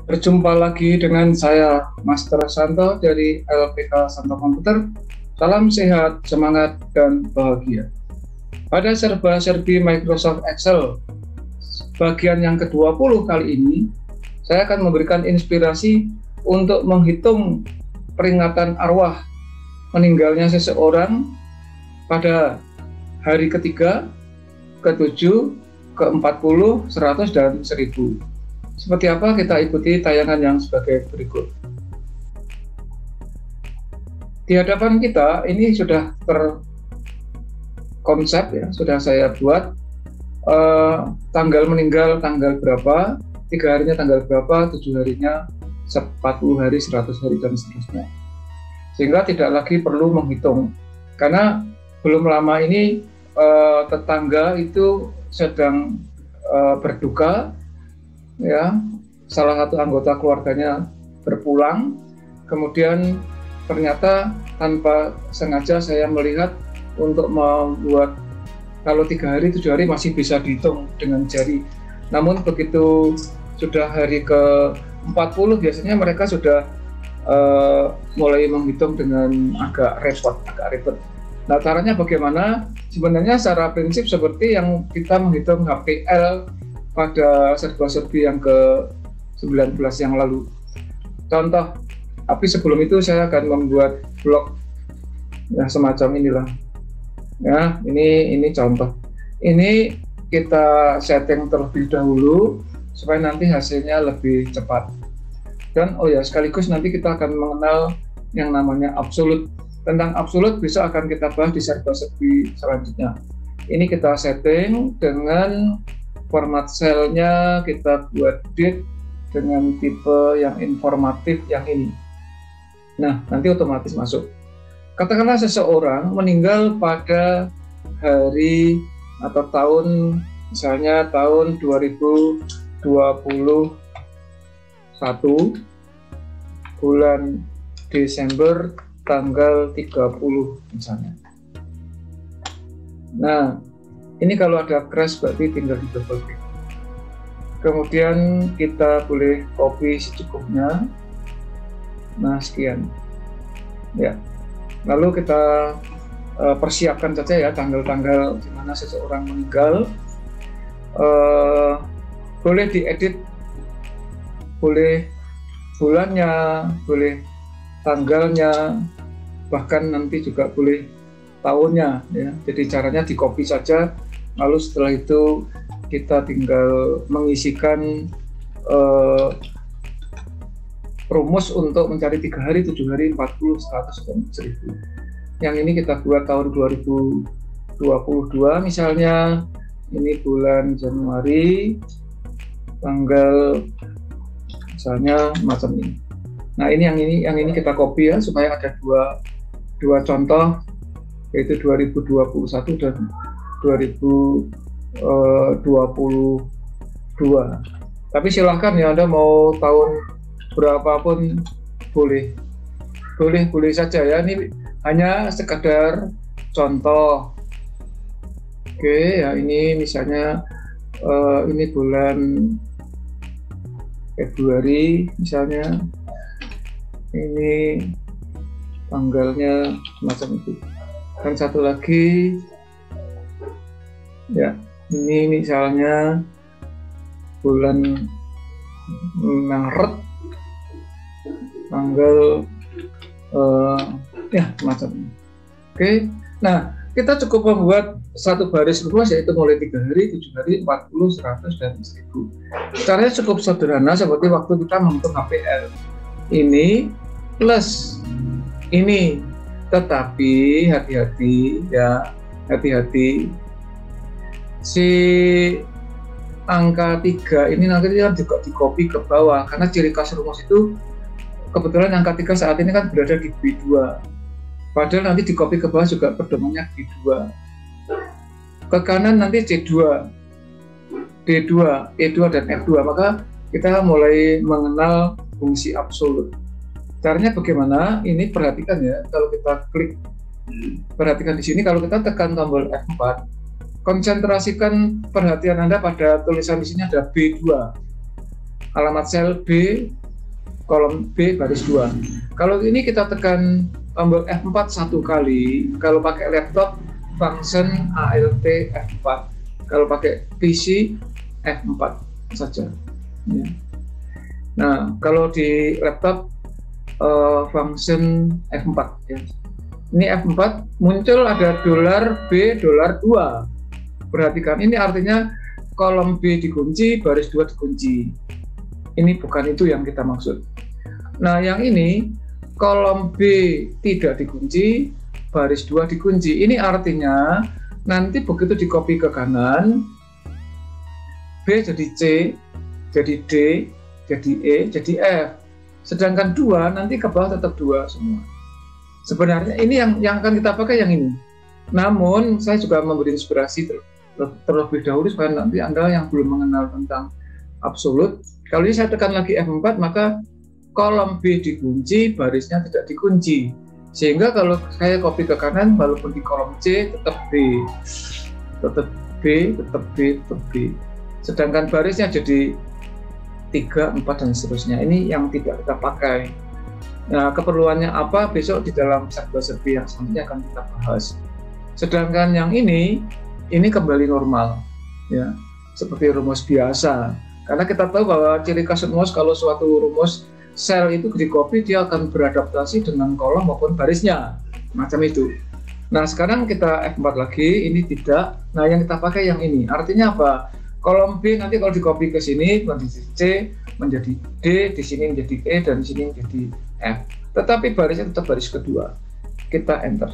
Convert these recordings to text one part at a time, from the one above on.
Berjumpa lagi dengan saya, Master Santo dari LPK Santo Komputer. Salam sehat, semangat, dan bahagia. Pada serba-serbi Microsoft Excel, bagian yang ke-20 kali ini, saya akan memberikan inspirasi untuk menghitung peringatan arwah meninggalnya seseorang pada hari ketiga, ke-7, ke-40, 100, dan 1000. Seperti apa, kita ikuti tayangan yang sebagai berikut. Di hadapan kita ini sudah terkonsep ya, sudah saya buat tanggal meninggal tanggal berapa, 3 harinya tanggal berapa, 7 harinya, 40 hari, 100 hari, dan seterusnya. Sehingga tidak lagi perlu menghitung, karena belum lama ini tetangga itu sedang berduka, ya, salah satu anggota keluarganya berpulang, kemudian ternyata tanpa sengaja saya melihat untuk membuat, kalau 3 hari, 7 hari masih bisa dihitung dengan jari, namun begitu sudah hari ke-40 biasanya mereka sudah mulai menghitung dengan agak ribet. Nah, caranya bagaimana? Sebenarnya secara prinsip seperti yang kita menghitung HPL pada serba-serbi yang ke-19 yang lalu. Contoh, tapi sebelum itu saya akan membuat blog ya, semacam inilah. Ya, ini contoh. Ini kita setting terlebih dahulu supaya nanti hasilnya lebih cepat. Dan oh ya, sekaligus nanti kita akan mengenal yang namanya absolut. Tentang absolut bisa akan kita bahas di serba-serbi selanjutnya. Ini kita setting dengan format selnya, kita buat date dengan tipe yang informatif yang ini. Nah, nanti otomatis masuk. Katakanlah seseorang meninggal pada hari atau tahun, misalnya tahun 2021, bulan Desember tanggal 30 misalnya. Nah, ini kalau ada crash berarti tinggal di double klik. Kemudian kita boleh copy secukupnya. Nah, sekian. Ya. Lalu kita persiapkan saja ya tanggal-tanggal di mana seseorang meninggal. Boleh diedit, boleh bulannya, boleh tanggalnya, bahkan nanti juga boleh tahunnya ya. Jadi caranya di copy saja, lalu setelah itu kita tinggal mengisikan rumus untuk mencari 3 hari, 7 hari, 40, 100, dan 1000. Yang ini kita buat tahun 2022 misalnya, ini bulan Januari, tanggal misalnya macam ini. Nah, ini yang ini kita copy ya, supaya ada dua contoh, yaitu 2021 dan 2022. Tapi silahkan ya, Anda mau tahun berapapun boleh saja ya. Ini hanya sekadar contoh. Oke ya, ini misalnya ini bulan Februari misalnya, ini tanggalnya semacam itu. Dan satu lagi ya, ini misalnya bulan Maret tanggal ya semacam ini. Oke, nah kita cukup membuat satu baris luas, yaitu mulai 3 hari, 7 hari, 40, 100, dan 1000. Caranya cukup sederhana seperti waktu kita menghitung HPL. Ini plus ini, tetapi hati-hati ya, hati-hati. Si angka 3 ini nanti juga di copy ke bawah, karena ciri khas rumus itu kebetulan angka 3 saat ini kan berada di B2. Padahal nanti di copy ke bawah juga pedomannya B2. Ke kanan nanti C2, D2, E2, dan F2. Maka kita mulai mengenal fungsi absolut. Caranya bagaimana? Ini perhatikan ya, kalau kita klik, perhatikan di sini, kalau kita tekan tombol F4, konsentrasikan perhatian Anda pada tulisan di sini ada B2. alamat sel B, kolom B baris 2. Kalau ini kita tekan tombol F4 satu kali, kalau pakai laptop function Alt F4, kalau pakai PC F4 saja. Ya. Nah, kalau di laptop function F4 ya. Ini F4 muncul ada $B $2. Perhatikan, ini artinya kolom B dikunci, baris 2 dikunci. Ini bukan itu yang kita maksud. Nah, yang ini kolom B tidak dikunci, baris 2 dikunci. Ini artinya nanti begitu di copy ke kanan, B jadi C, jadi D, jadi E, jadi F. Sedangkan 2 nanti ke bawah tetap 2 semua. Sebenarnya ini yang akan kita pakai yang ini. Namun saya juga memberi inspirasi terlebih dahulu supaya nanti Anda yang belum mengenal tentang absolut, kalau ini saya tekan lagi F4 maka kolom B dikunci, barisnya tidak dikunci. Sehingga kalau saya copy ke kanan, walaupun di kolom C tetap B, tetap B, tetap B, tetap B. Sedangkan barisnya jadi 3, 4 dan seterusnya. Ini yang tidak kita pakai. Nah, keperluannya apa besok di dalam serba-serbi yang selanjutnya akan kita bahas. Sedangkan yang ini kembali normal, ya, seperti rumus biasa. Karena kita tahu bahwa ciri khas rumus kalau suatu rumus sel itu di copy dia akan beradaptasi dengan kolom maupun barisnya, macam itu. Nah, sekarang kita F4 lagi, ini tidak. Nah, yang kita pakai yang ini. Artinya apa? Kolom B nanti kalau di copy ke sini menjadi C, menjadi D, di sini menjadi E, dan di sini menjadi F. Tetapi barisnya tetap baris kedua. Kita enter.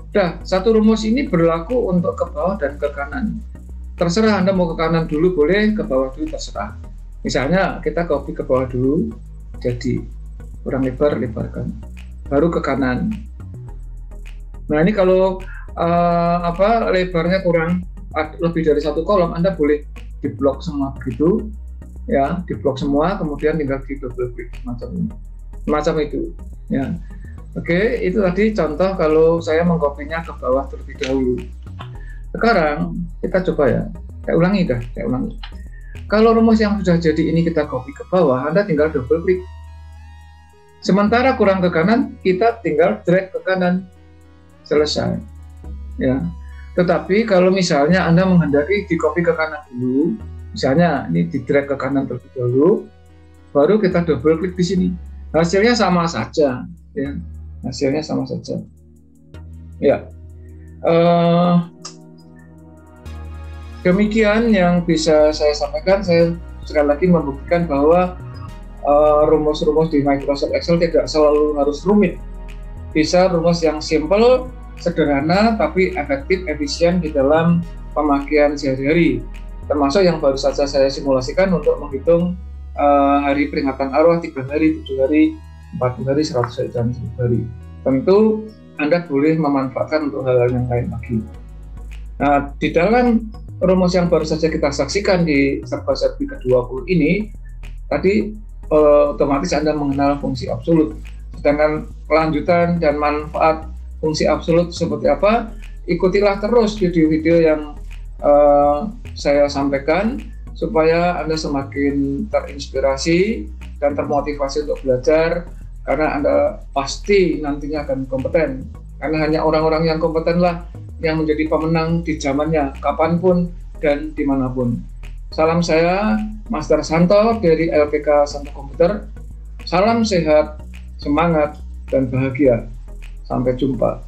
Nah, satu rumus ini berlaku untuk ke bawah dan ke kanan. Terserah Anda mau ke kanan dulu boleh, ke bawah dulu terserah. Misalnya kita copy ke bawah dulu, jadi kurang lebar, lebarkan. Baru ke kanan. Nah, ini kalau lebarnya kurang lebih dari satu kolom, Anda boleh diblok semua begitu, ya, diblok semua, kemudian tinggal di double klik macam itu, ya. Oke, itu tadi contoh kalau saya mengkopinya ke bawah terlebih dahulu. Sekarang kita coba ya, saya ulangi. Kalau rumus yang sudah jadi ini kita copy ke bawah, Anda tinggal double klik. Sementara kurang ke kanan, kita tinggal drag ke kanan, selesai, ya. Tetapi kalau misalnya Anda menghendaki di copy ke kanan dulu, misalnya ini di drag ke kanan terlebih dahulu, baru kita double klik di sini. Hasilnya sama saja, ya. Hasilnya sama saja. Ya. Demikian yang bisa saya sampaikan. Saya sekali lagi membuktikan bahwa rumus-rumus di Microsoft Excel tidak selalu harus rumit. Bisa rumus yang simple, sederhana, tapi efektif, efisien di dalam pemakaian sehari-hari. Termasuk yang baru saja saya simulasikan untuk menghitung hari peringatan arwah, 3 hari, 7 hari, 40 hari, 100 hari, dan 1000 hari. Tentu Anda boleh memanfaatkan untuk hal-hal yang lain lagi. Nah, di dalam rumus yang baru saja kita saksikan di serba-serbi ke-20 ini, tadi otomatis Anda mengenal fungsi absolut. Sedangkan kelanjutan dan manfaat fungsi absolut seperti apa, ikutilah terus video-video yang saya sampaikan supaya Anda semakin terinspirasi dan termotivasi untuk belajar, karena Anda pasti nantinya akan kompeten, karena hanya orang-orang yang kompetenlah yang menjadi pemenang di zamannya, kapanpun dan dimanapun. Salam saya, Master Santo dari LPK Santo Komputer. Salam sehat, semangat, dan bahagia. Sampai jumpa.